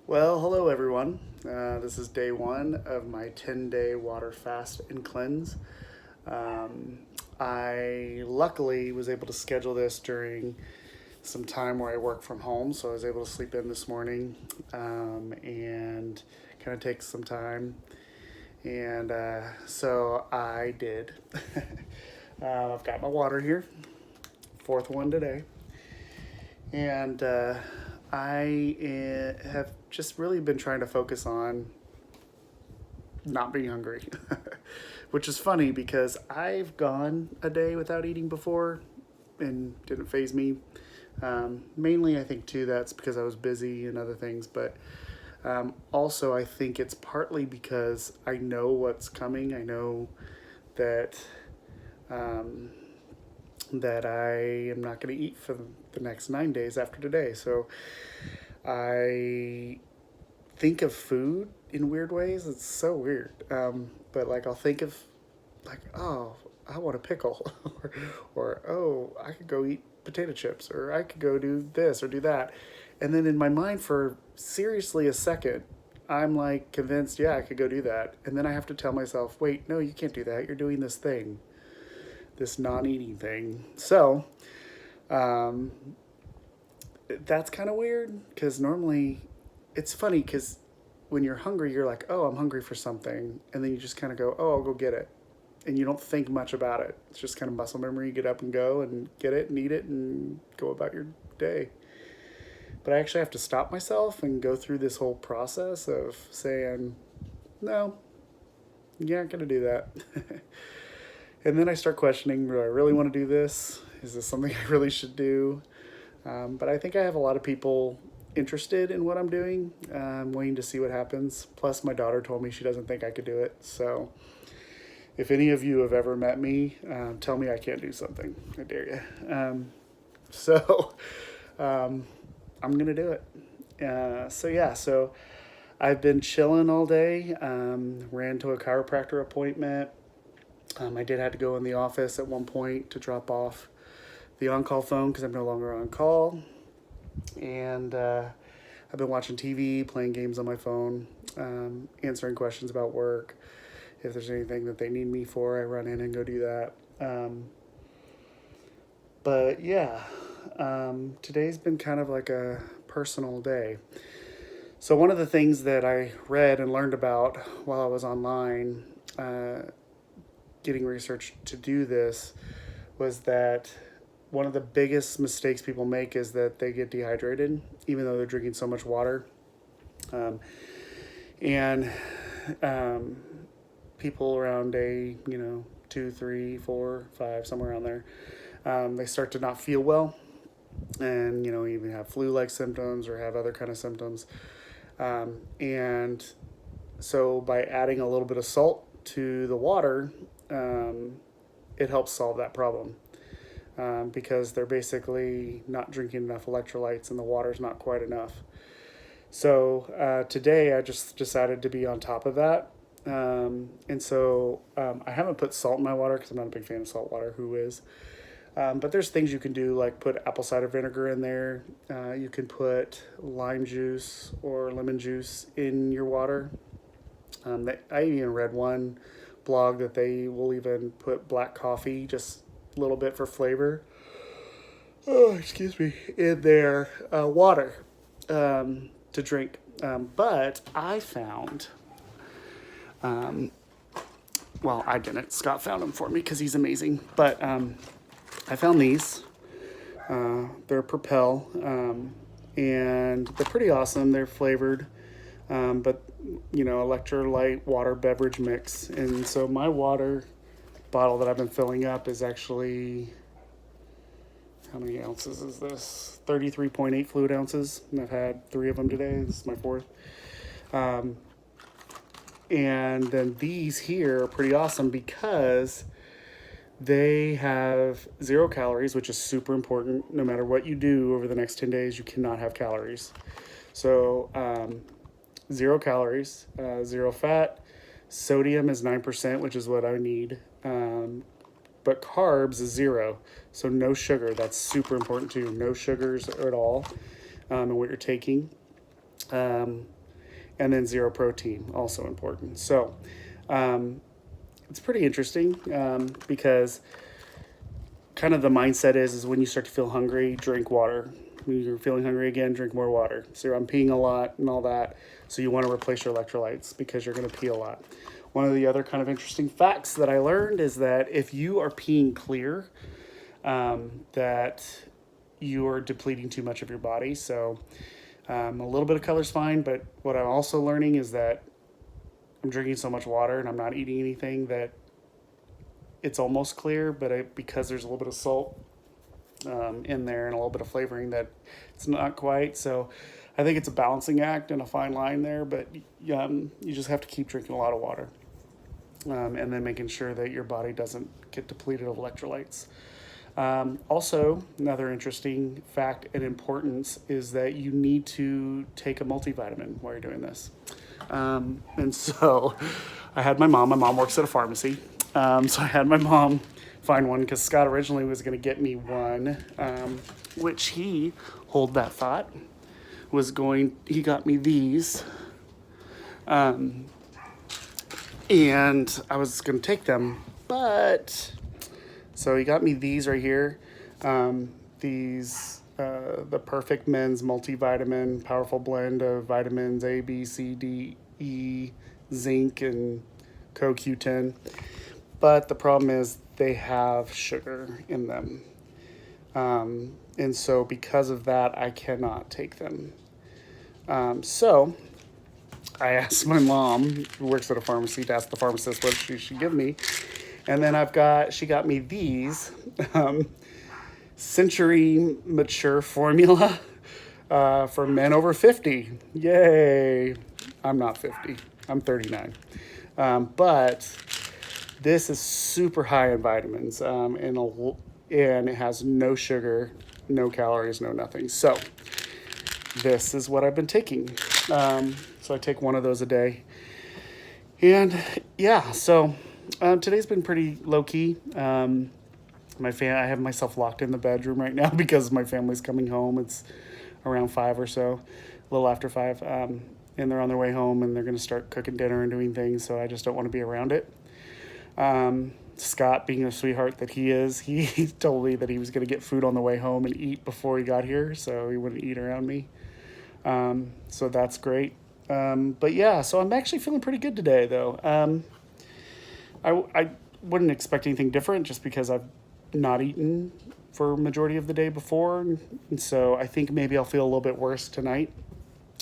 Well, hello everyone. This is day one of my 10-day water fast and cleanse. Um, I luckily was able to schedule this during some time where I work from home, so I was able to sleep in this morning and kind of take some time. And so I did. I've got my water here, fourth one today. And I have just really been trying to focus on not being hungry, which is funny because I've gone a day without eating before and didn't phase me. Mainly, I think too that's because I was busy and other things, but also I think it's partly because I know what's coming. I know that um, that I am not going to eat for the next 9 days after today. So I think of food in weird ways. It's so weird. But like I'll think of like, oh, I want a pickle, or oh, I could go eat potato chips, or I could go do this or do that, and then in my mind for seriously a second, I'm like convinced, yeah, I could go do that, and then I have to tell myself, wait, no, you can't do that. You're doing this thing, this non-eating thing. So um, that's kind of weird because normally it's funny because when you're hungry, you're like, oh, I'm hungry for something. And then you just kind of go, oh, I'll go get it. And you don't think much about it. It's just kind of muscle memory. You get up and go and get it and eat it and go about your day. But I actually have to stop myself and go through this whole process of saying, no, you're not going to do that. And then I start questioning, do I really want to do this? Is this something I really should do? But I think I have a lot of people interested in what I'm doing. I'm waiting to see what happens. Plus, my daughter told me she doesn't think I could do it. So, if any of you have ever met me, tell me I can't do something. I dare you. So, um, I'm going to do it. So I've been chilling all day. Ran to a chiropractor appointment. I did have to go in the office at one point to drop off the on-call phone because I'm no longer on call. And I've been watching TV, playing games on my phone, answering questions about work. If there's anything that they need me for, I run in and go do that. But yeah, today's been kind of like a personal day. So, one of the things that I read and learned about while I was online getting research to do this was that one of the biggest mistakes people make is that they get dehydrated, even though they're drinking so much water. Um, and People around day, 2, 3, 4, 5, somewhere around there, they start to not feel well, and even have flu-like symptoms or have other kind of symptoms. And so by adding a little bit of salt to the water, it helps solve that problem. Because they're basically not drinking enough electrolytes and the water's not quite enough. So today I just decided to be on top of that. I haven't put salt in my water because I'm not a big fan of salt water. Who is? But there's things you can do like put apple cider vinegar in there. You can put lime juice or lemon juice in your water. I even read one blog that they will even put black coffee, just a little bit for flavor, excuse me, in their water to drink. But I found, well, I didn't. Scott found them for me because he's amazing. But I found these. They're Propel, and they're pretty awesome. They're flavored, but electrolyte water beverage mix. And so my water bottle that I've been filling up is actually, how many ounces is this? 33.8 fluid ounces. And I've had 3 of them today. This is my 4th. And then these here are pretty awesome because they have 0 calories, which is super important. No matter what you do over the next 10 days, you cannot have calories. So 0 calories, 0 fat. Sodium is 9%, which is what I need. But carbs is 0. So no sugar. That's super important too. No sugars at all in what you're taking. and then zero protein, also important. So um, it's pretty interesting because kind of the mindset is when you start to feel hungry, drink water. When you're feeling hungry again, drink more water. So I'm peeing a lot and all that. So you want to replace your electrolytes because you're going to pee a lot. One of the other kind of interesting facts that I learned is that if you are peeing clear, that you are depleting too much of your body. So a little bit of color is fine, but what I'm also learning is that I'm drinking so much water and I'm not eating anything that it's almost clear, but because there's a little bit of salt in there and a little bit of flavoring, that it's not quite. So I think it's a balancing act and a fine line there, but you just have to keep drinking a lot of water and then making sure that your body doesn't get depleted of electrolytes. Also, another interesting fact and importance is that you need to take a multivitamin while you're doing this. And so I had my mom works at a pharmacy. So I had my mom find one because Scott originally was going to get me one, which hold that thought, he got me these. And I was going to take them, but so he got me these right here. The Perfect Men's Multivitamin, powerful blend of vitamins A, B, C, D, E, zinc, and CoQ10. But the problem is they have sugar in them. And so because of that, I cannot take them. So I asked my mom, who works at a pharmacy, to ask the pharmacist what she should give me. And then she got me these Century Mature Formula for men over 50. Yay. I'm not 50. I'm 39. But this is super high in vitamins and it has no sugar, no calories, no nothing. So this is what I've been taking. So I take one of those a day. And yeah, so today's been pretty low key. I have myself locked in the bedroom right now because my family's coming home. It's around 5 or so, a little after 5. And they're on their way home and they're going to start cooking dinner and doing things. So I just don't want to be around it. Scott, being a sweetheart that he is, he told me that he was going to get food on the way home and eat before he got here. So he wouldn't eat around me. So that's great. But yeah, so I'm actually feeling pretty good today though. I wouldn't expect anything different just because I've not eaten for a majority of the day before. And so I think maybe I'll feel a little bit worse tonight.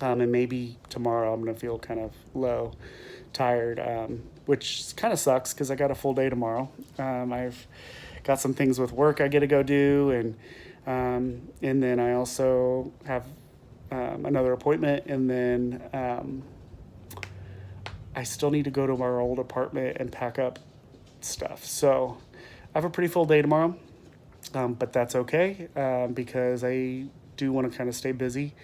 And maybe tomorrow I'm going to feel kind of low, tired, which kind of sucks because I got a full day tomorrow. I've got some things with work I get to go do. And then I also have another appointment. And then I still need to go to our old apartment and pack up stuff. So I have a pretty full day tomorrow, but that's okay because I do want to kind of stay busy.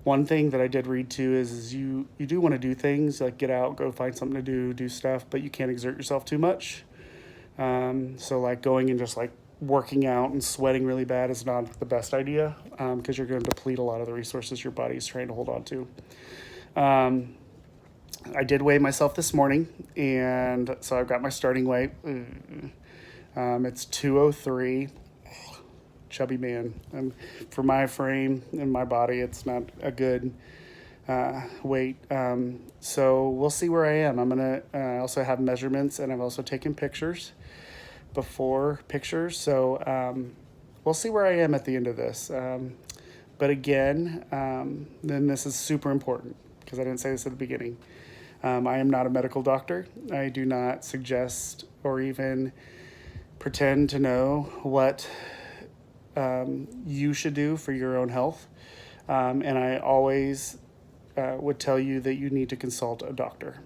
One thing that I did read too is you do want to do things like get out, go find something to do stuff, but you can't exert yourself too much. So like going and just like working out and sweating really bad is not the best idea because you're going to deplete a lot of the resources your body's trying to hold on to. I did weigh myself this morning, and so I've got my starting weight. It's 203. Chubby man. For my frame and my body, it's not a good weight. So we'll see where I am. I'm going to also have measurements, and I've also taken pictures. So we'll see where I am at the end of this. But again, then this is super important because I didn't say this at the beginning. I am not a medical doctor. I do not suggest or even pretend to know what you should do for your own health. And I always would tell you that you need to consult a doctor.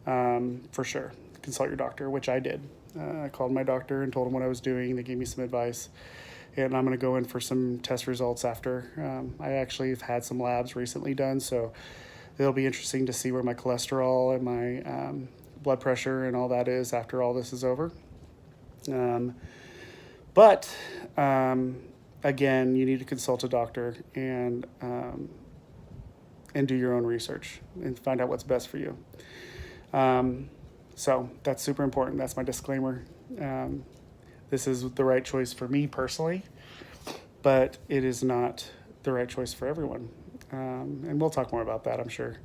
For sure. Consult your doctor, which I did. I called my doctor and told him what I was doing. They gave me some advice. And I'm going to go in for some test results after. I actually have had some labs recently done, so it'll be interesting to see where my cholesterol and my blood pressure and all that is after all this is over. But again, you need to consult a doctor, and and do your own research and find out what's best for you. Um, so that's super important. That's my disclaimer. Um, this is the right choice for me personally, but it is not the right choice for everyone. And we'll talk more about that, I'm sure.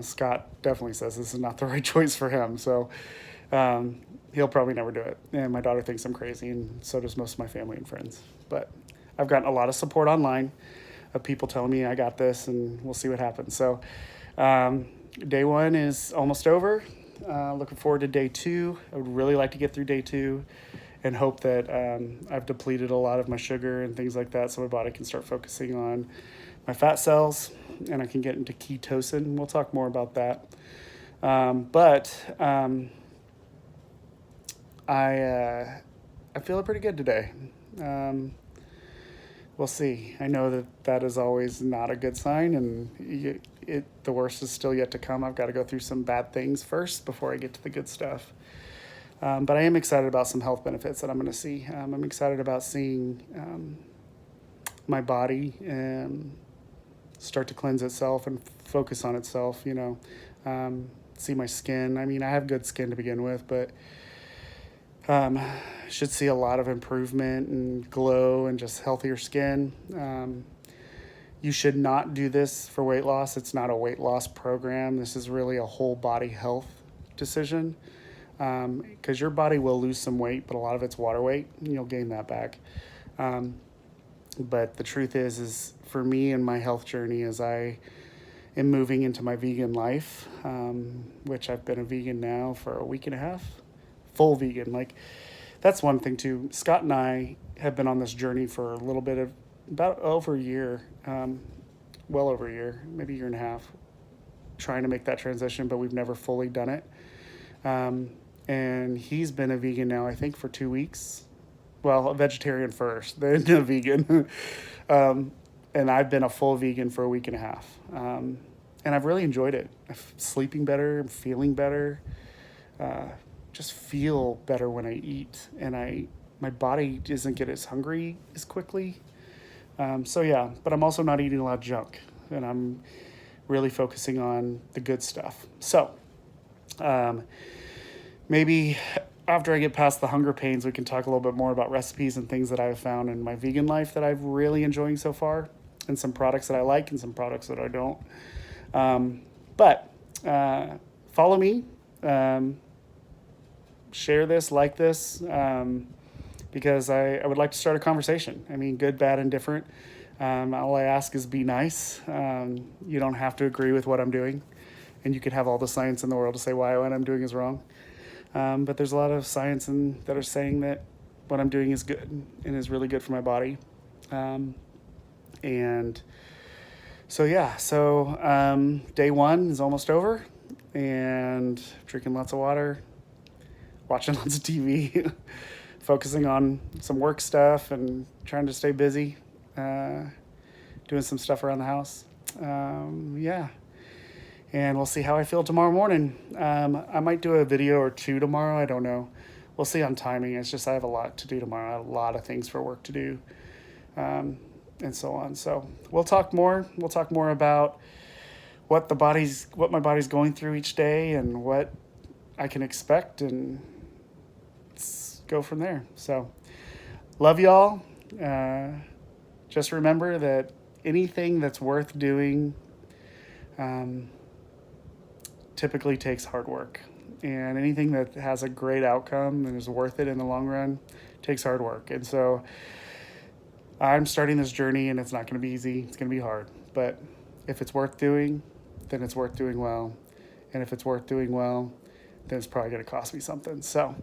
Scott definitely says this is not the right choice for him. So um, he'll probably never do it. And my daughter thinks I'm crazy, and so does most of my family and friends. But I've gotten a lot of support online of people telling me I got this, and we'll see what happens. So um, day one is almost over. Looking forward to day two. I would really like to get through day two and hope that I've depleted a lot of my sugar and things like that so my body can start focusing on my fat cells and I can get into ketosis. We'll talk more about that. But I feel pretty good today. Um, we'll see. I know that is always not a good sign, and the worst is still yet to come. I've got to go through some bad things first before I get to the good stuff. But I am excited about some health benefits that I'm going to see. I'm excited about seeing my body start to cleanse itself and focus on itself. See my skin. I mean, I have good skin to begin with, but should see a lot of improvement and glow and just healthier skin. You should not do this for weight loss. It's not a weight loss program. This is really a whole body health decision because your body will lose some weight, but a lot of it's water weight, and you'll gain that back. But the truth is for me and my health journey as I am moving into my vegan life, which I've been a vegan now for a week and a half, full vegan. Like that's one thing too. Scott and I have been on this journey for a little bit of about over a year, well over a year, maybe a year and a half, trying to make that transition, but we've never fully done it. And he's been a vegan now, I think, for 2 weeks. Well, a vegetarian first, then a vegan. And I've been a full vegan for a week and a half. And I've really enjoyed it. I'm sleeping better, I'm feeling better, just feel better when I eat. And my body doesn't get as hungry as quickly. But I'm also not eating a lot of junk. And I'm really focusing on the good stuff. So maybe after I get past the hunger pains, we can talk a little bit more about recipes and things that I've found in my vegan life that I've really enjoying so far, and some products that I like and some products that I don't. But follow me, share this, like this, because I would like to start a conversation. I mean, good, bad, and different. All I ask is be nice. You don't have to agree with what I'm doing, and you could have all the science in the world to say why what I'm doing is wrong. But there's a lot of science that are saying that what I'm doing is good and is really good for my body. Day one is almost over, and drinking lots of water, watching lots of TV, focusing on some work stuff and trying to stay busy, doing some stuff around the house. And we'll see how I feel tomorrow morning. I might do a video or two tomorrow. I don't know. We'll see on timing. It's just I have a lot to do tomorrow. I have a lot of things for work to do, and so on. So we'll talk more. We'll talk more about what my body's going through each day and what I can expect, and let's go from there. So love y'all. Just remember that anything that's worth doing typically takes hard work, and anything that has a great outcome and is worth it in the long run takes hard work. And so I'm starting this journey, and it's not going to be easy. It's going to be hard, but if it's worth doing, then it's worth doing well. And if it's worth doing well, then it's probably going to cost me something. So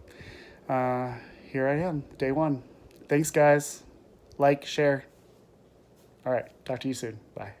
here I am, day one. Thanks, guys. Like, share. All right, talk to you soon. Bye.